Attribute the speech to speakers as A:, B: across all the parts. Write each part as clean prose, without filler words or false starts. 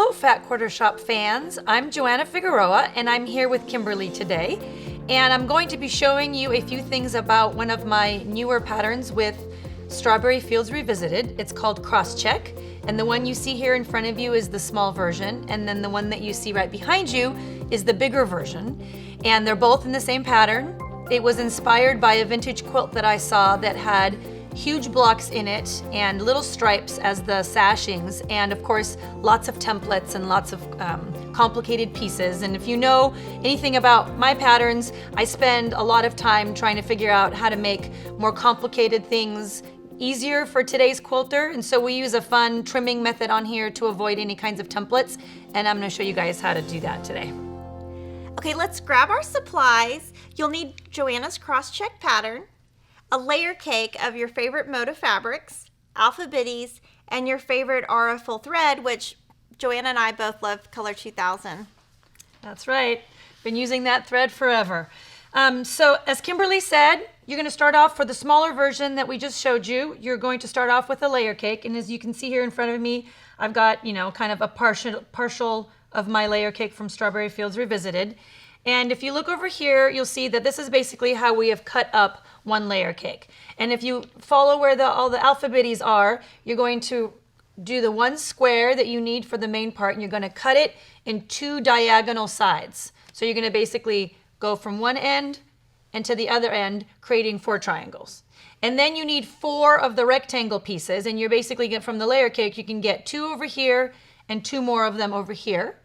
A: Hello, Fat Quarter Shop fans. I'm Joanna Figueroa, and I'm here with Kimberly today. And I'm going to be showing you a few things about one of my newer patterns with Strawberry Fields Revisited. It's called Crosscheck, and the one you see here in front of you is the small version, and then the one that you see right behind you is the bigger version. And they're both in the same pattern. It was inspired by a vintage quilt that I saw that had huge blocks in it and little stripes as the sashings, and of course lots of templates and lots of complicated pieces. And if you know anything about my patterns, I spend a lot of time trying to figure out how to make more complicated things easier for today's quilter, and so we use a fun trimming method on here to avoid any kinds of templates, and I'm going to show you guys how to do that today.
B: Okay, let's grab our supplies. You'll need Joanna's Crosscheck pattern, a layer cake of your favorite mode of fabrics, alpha biddies, and your favorite Aura full thread, which Joanna and I both love color 2000.
A: That's right. Been using that thread forever. So as Kimberly said, you're going to start off for the smaller version that we just showed you. You're going to start off with a layer cake, and as you can see here in front of me, I've got, kind of a partial of my layer cake from Strawberry Fields Revisited. And if you look over here, you'll see that this is basically how we have cut up one layer cake. And if you follow where all the alpha biddies are, you're going to do the one square that you need for the main part, and you're going to cut it in two diagonal sides. So you're going to basically go from one end and to the other end, creating 4 triangles. And then you need 4 of the rectangle pieces, and you're basically from the layer cake, you can get 2 over here and 2 more of them over here.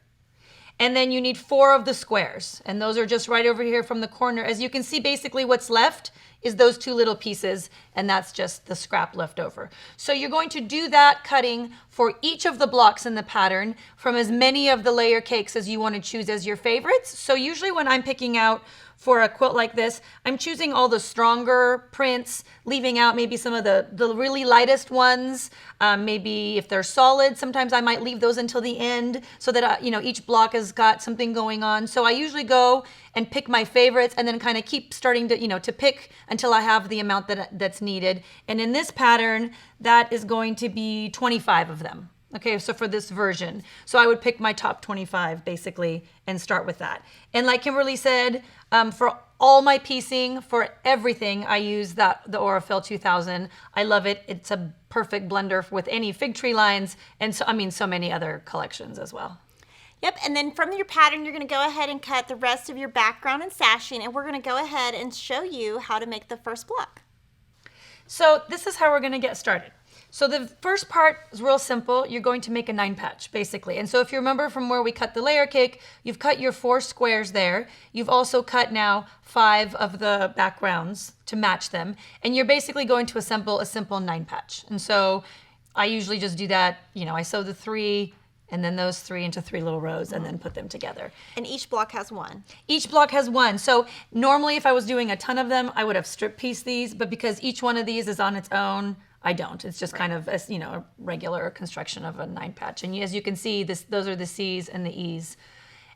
A: And then you need 4 of the squares, and those are just right over here from the corner. As you can see, basically what's left is those 2 little pieces, and that's just the scrap left over. So you're going to do that cutting for each of the blocks in the pattern from as many of the layer cakes as you want to choose as your favorites. So usually when I'm picking out for a quilt like this, I'm choosing all the stronger prints, leaving out maybe some of the really lightest ones. Maybe if they're solid, sometimes I might leave those until the end so that each block has got something going on. So I usually go and pick my favorites and then kind of keep starting to to pick until I have the amount that's needed. And in this pattern, that is going to be 25 of them. Okay, so for this version. So I would pick my top 25 basically and start with that. And like Kimberly said, for all my piecing, for everything, I use the Aura 2000. I love it. It's a perfect blender with any fig tree lines and so many other collections as well.
B: Yep, and then from your pattern, you're going to go ahead and cut the rest of your background and sashing, and we're going to go ahead and show you how to make the first block.
A: So this is how we're going to get started. So the first part is real simple. You're going to make a 9 patch, basically. And so if you remember from where we cut the layer cake, you've cut your 4 squares there. You've also cut now 5 of the backgrounds to match them. And you're basically going to assemble a simple 9 patch. And so I usually just do that. I sew the 3 and then those 3 into 3 little rows and then put them together.
B: And each block has 1.
A: Each block has 1. So normally if I was doing a ton of them, I would have strip pieced these, but because each one of these is on its own, I don't. It's just kind of a regular construction of a 9 patch. And as you can see, those are the C's and the E's.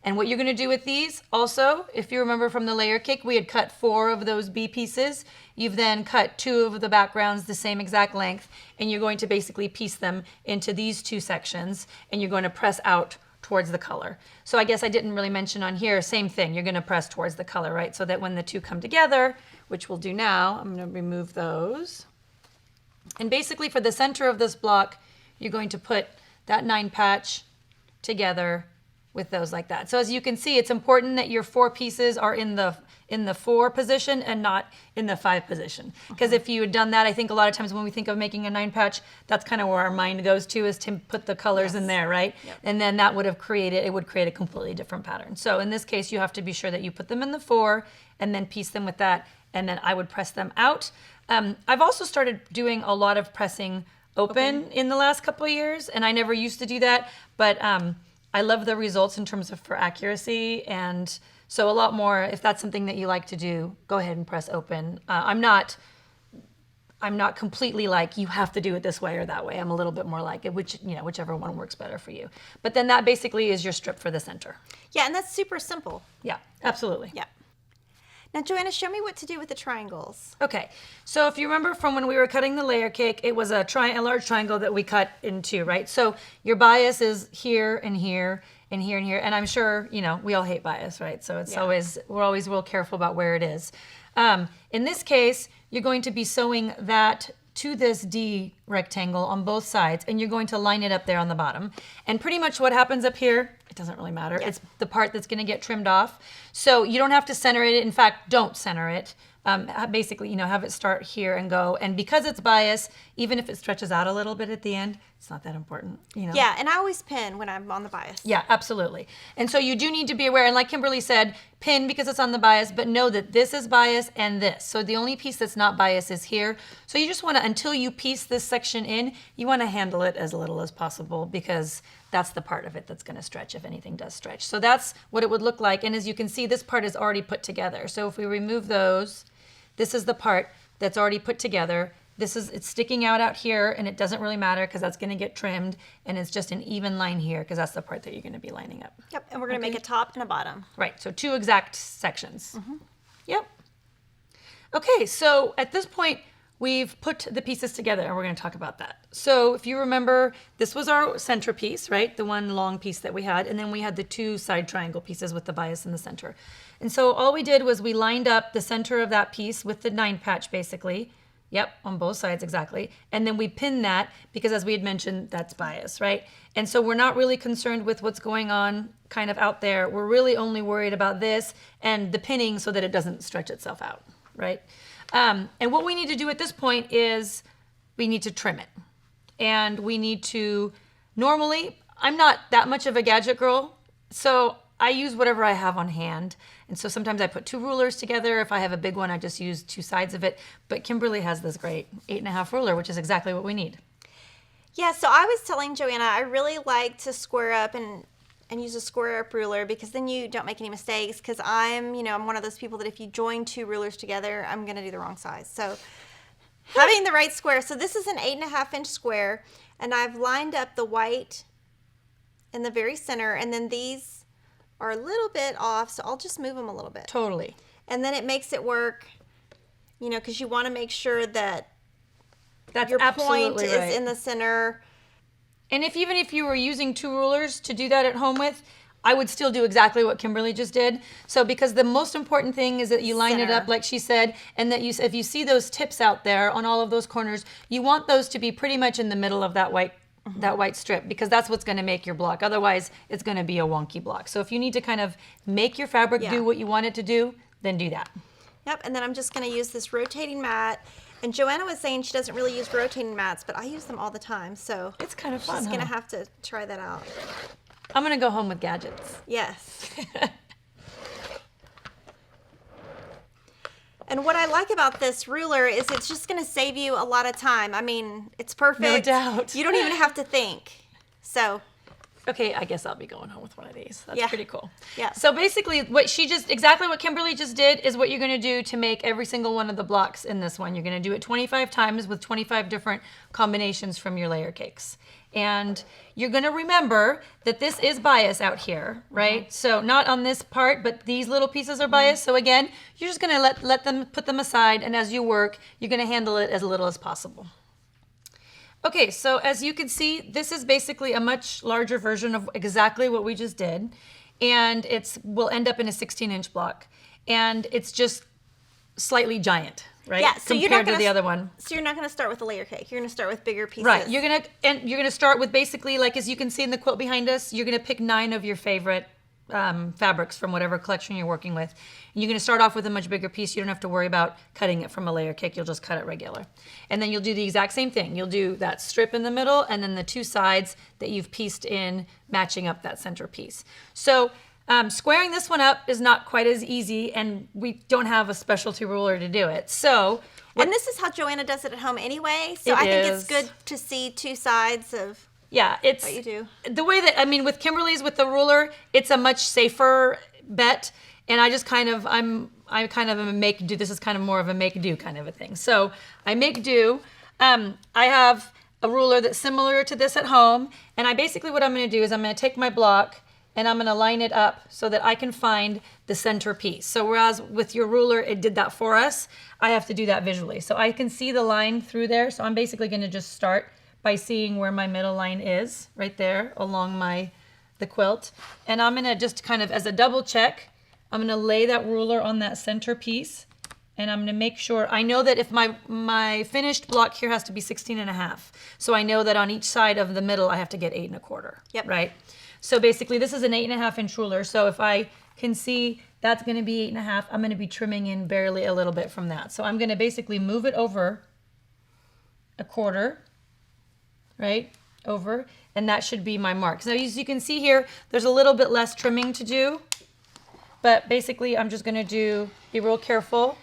A: And what you're going to do with these also, if you remember from the layer cake, we had cut 4 of those B pieces. You've then cut 2 of the backgrounds the same exact length, and you're going to basically piece them into these 2 sections, and you're going to press out towards the color. So I guess I didn't really mention on here, same thing. You're going to press towards the color, right? So that when the 2 come together, which we'll do now, I'm going to remove those. And basically for the center of this block, you're going to put that 9 patch together with those like that. So as you can see, it's important that your 4 pieces are in the 4 position and not in the 5 position. Because if you had done that, I think a lot of times when we think of making a 9 patch, that's kind of where our mind goes to, is to put the colors in there, right?
B: Yep.
A: And then that would create a completely different pattern. So in this case, you have to be sure that you put them in the 4 and then piece them with that, and then I would press them out. I've also started doing a lot of pressing open in the last couple of years, and I never used to do that, but I love the results in terms of for accuracy, and so a lot more. If that's something that you like to do, go ahead and press open. I'm not completely like you have to do it this way or that way. I'm a little bit more like it, whichever one works better for you. But then that basically is your strip for the center.
B: Yeah, and that's super simple.
A: Yeah, absolutely.
B: Yeah. Now, Joanna, show me what to do with the triangles.
A: Okay, so if you remember from when we were cutting the layer cake, it was a large triangle that we cut in two, right? So your bias is here and here and here and here, and I'm sure, you know, we all hate bias, right? So it's we're always real careful about where it is. In this case, you're going to be sewing that to this D rectangle on both sides, and you're going to line it up there on the bottom. And pretty much what happens up here, it doesn't really matter. It's the part that's going to get trimmed off. So you don't have to center it. In fact, don't center it. Basically, you know, have it start here and go. And because it's bias, even if it stretches out a little bit at the end, it's not that important, you know.
B: Yeah, and I always pin when I'm on the bias.
A: Yeah, absolutely. And so you do need to be aware, and like Kimberly said, pin because it's on the bias, but know that this is bias and this. So the only piece that's not bias is here. So you just want to, until you piece this section in, you want to handle it as little as possible, because that's the part of it that's going to stretch if anything does stretch. So that's what it would look like. And as you can see, this part is already put together. So if we remove those, this is the part that's already put together. It's sticking out here, and it doesn't really matter because that's going to get trimmed, and it's just an even line here because that's the part that you're going to be lining up.
B: Yep, and we're going to make a top and a bottom.
A: Right, so 2 exact sections. Yep. Okay, so at this point, we've put the pieces together, and we're going to talk about that. So if you remember, this was our centerpiece, right? The one long piece that we had, and then we had the 2 side triangle pieces with the bias in the center. And so all we did was we lined up the center of that piece with the 9 patch, basically. Yep, on both sides, exactly. And then we pin that because, as we had mentioned, that's bias, right? And so we're not really concerned with what's going on kind of out there. We're really only worried about this and the pinning so that it doesn't stretch itself out, right? And what we need to do at this point is we need to trim it. And we need to, normally, I'm not that much of a gadget girl, so I use whatever I have on hand. And so sometimes I put 2 rulers together. If I have a big one, I just use 2 sides of it. But Kimberly has this great 8.5 ruler, which is exactly what we need.
B: Yeah, so I was telling Joanna, I really like to square up and use a square up ruler because then you don't make any mistakes, because I'm one of those people that if you join 2 rulers together, I'm going to do the wrong size. So having the right square. So this is an 8.5 inch square, and I've lined up the white in the very center, and then these are a little bit off, so I'll just move them a little bit.
A: Totally.
B: And then it makes it work, because you want to make sure that
A: that's
B: your point
A: right.
B: is in the center.
A: And even if you were using 2 rulers to do that at home with, I would still do exactly what Kimberly just did. So because the most important thing is that you line it up like she said, and that if you see those tips out there on all of those corners, you want those to be pretty much in the middle of that white strip, because that's what's going to make your block. Otherwise, it's going to be a wonky block. So if you need to kind of make your fabric do what you want it to do, then do that.
B: Yep, and then I'm just going to use this rotating mat. And Joanna was saying she doesn't really use rotating mats, but I use them all the time. So
A: it's kind of fun.
B: She's going to have to try that out.
A: I'm going to go home with gadgets.
B: Yes. And what I like about this ruler is it's just going to save you a lot of time. I mean, it's perfect.
A: No doubt.
B: You don't even have to think. So.
A: Okay, I guess I'll be going home with one of these. That's pretty cool.
B: Yeah.
A: So basically, exactly what Kimberly just did is what you're going to do to make every single one of the blocks in this one. You're going to do it 25 times with 25 different combinations from your layer cakes. And you're going to remember that this is bias out here, right? So not on this part, but these little pieces are bias. So again, you're just going to let them, put them aside, and as you work, you're going to handle it as little as possible. Okay, so as you can see, this is basically a much larger version of exactly what we just did, and will end up in a 16-inch block, and it's just slightly giant, right?
B: Yeah, so
A: compared to the other one.
B: So you're not going to start with a layer cake. You're going to start with bigger pieces.
A: Right. You're gonna start with basically, like as you can see in the quilt behind us, you're gonna pick 9 of your favorite fabrics from whatever collection you're working with. And you're gonna start off with a much bigger piece. You don't have to worry about cutting it from a layer cake. You'll just cut it regular. And then you'll do the exact same thing. You'll do that strip in the middle and then the 2 sides that you've pieced in, matching up that center piece. So squaring this one up is not quite as easy, and we don't have a specialty ruler to do it. So,
B: and this is how Joanna does it at home anyway. So I think it's good to see 2 sides of
A: it's
B: what you do.
A: The way that, I mean, with Kimberly's, with the ruler, it's a much safer bet. And I just kind of, I kind of am a make do. This is kind of more of a make do kind of a thing. So I make do. I have a ruler that's similar to this at home. And basically what I'm going to do is I'm going to take my block and I'm gonna line it up so that I can find the center piece. So whereas with your ruler, it did that for us, I have to do that visually. So I can see the line through there. So I'm basically gonna just start by seeing where my middle line is, right there along the quilt. And I'm gonna just kind of, as a double check, I'm gonna lay that ruler on that center piece, and I'm gonna make sure, I know that if my finished block here has to be 16.5. So I know that on each side of the middle, I have to get 8.25,
B: Yep.
A: right? So basically this is an 8.5 inch ruler. So if I can see that's gonna be 8.5, I'm gonna be trimming in barely a little bit from that. So I'm gonna basically move it over 1/4, right? Over, and that should be my mark. So as you can see here, there's a little bit less trimming to do, but basically I'm just gonna be real careful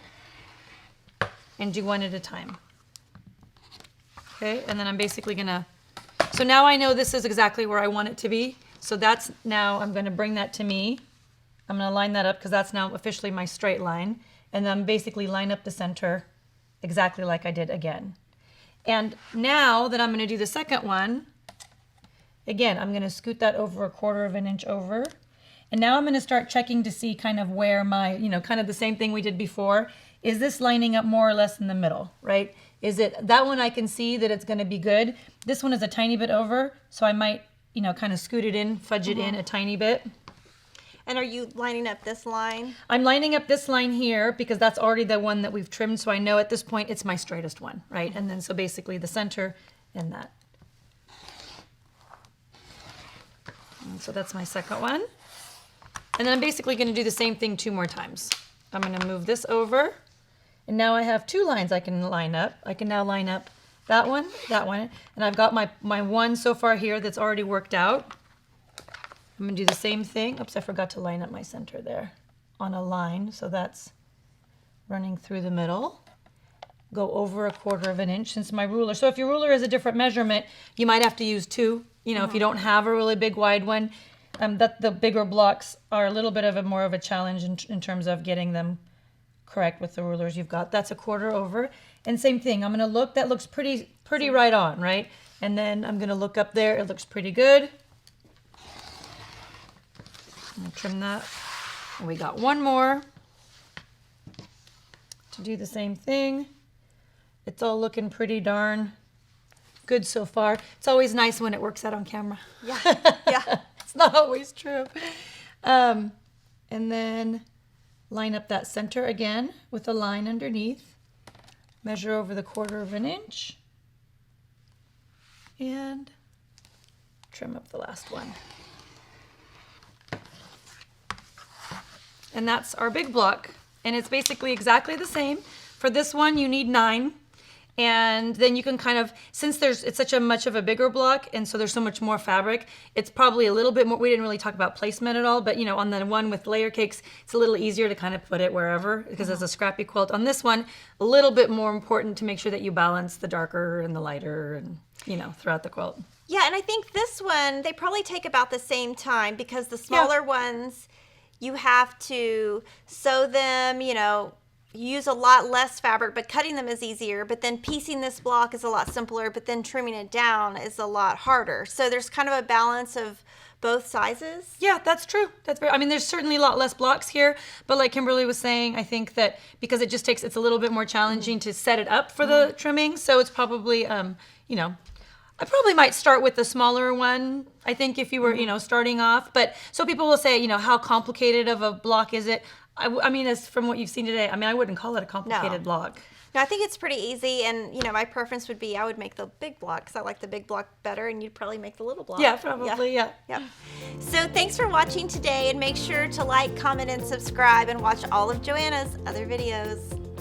A: and do one at a time. Okay, and then I'm basically gonna, so now I know this is exactly where I want it to be. So that's now, I'm gonna bring that to me. I'm gonna line that up because that's now officially my straight line. And then basically line up the center exactly like I did again. And now that I'm gonna do the second one, again, I'm gonna scoot that over 1/4 inch over. And now I'm gonna start checking to see kind of where my, kind of the same thing we did before. Is this lining up more or less in the middle, right? Is it, that one I can see that it's gonna be good. This one is a tiny bit over, so I might, kind of scoot it in, fudge it in a tiny bit.
B: And are you lining up this line?
A: I'm lining up this line here because that's already the one that we've trimmed, so I know at this point it's my straightest one, right? And then so basically the center and that. And so that's my second one. And then I'm basically gonna do the same thing 2 more times. I'm gonna move this over, and now I have 2 lines I can line up. I can now line up that one, and I've got my one so far here that's already worked out. I'm gonna do the same thing. Oops, I forgot to line up my center there on a line. So that's running through the middle. Go over 1/4 inch since my ruler. So if your ruler is a different measurement, you might have to use 2. If you don't have a really big wide one, that the bigger blocks are a little bit of more of a challenge in terms of getting them correct with the rulers you've got. That's 1/4 over. And same thing, I'm gonna look, that looks pretty right on, right? And then I'm gonna look up there, it looks pretty good. I'm gonna trim that. And we got one more to do the same thing. It's all looking pretty darn good so far. It's always nice when it works out on camera.
B: Yeah, yeah.
A: It's not always true. And then line up that center again with a line underneath. Measure over the 1/4 inch. And trim up the last one. And that's our big block. And it's basically exactly the same. For this one, you need 9. And then you can kind of, since it's such a much of a bigger block, and so there's so much more fabric, it's probably a little bit more, we didn't really talk about placement at all, but on the one with layer cakes, it's a little easier to kind of put it wherever, because it's a scrappy quilt. On this one, a little bit more important to make sure that you balance the darker and the lighter and, throughout the quilt.
B: Yeah, and I think this one, they probably take about the same time because the smaller ones, you have to sew them, use a lot less fabric, but cutting them is easier. But then piecing this block is a lot simpler, but then trimming it down is a lot harder. So there's kind of a balance of both sizes.
A: Yeah, that's true. There's certainly a lot less blocks here, but like Kimberly was saying, I think that because it's a little bit more challenging to set it up for the trimming. So it's probably, I probably might start with the smaller one, I think, if you were, starting off. But so people will say, how complicated of a block is it? As from what you've seen today, I wouldn't call it a complicated block.
B: No, I think it's pretty easy, and my preference would be I would make the big block because I like the big block better, and you'd probably make the little block.
A: Yeah, probably, yeah.
B: So thanks for watching today, and make sure to like, comment, and subscribe, and watch all of Joanna's other videos.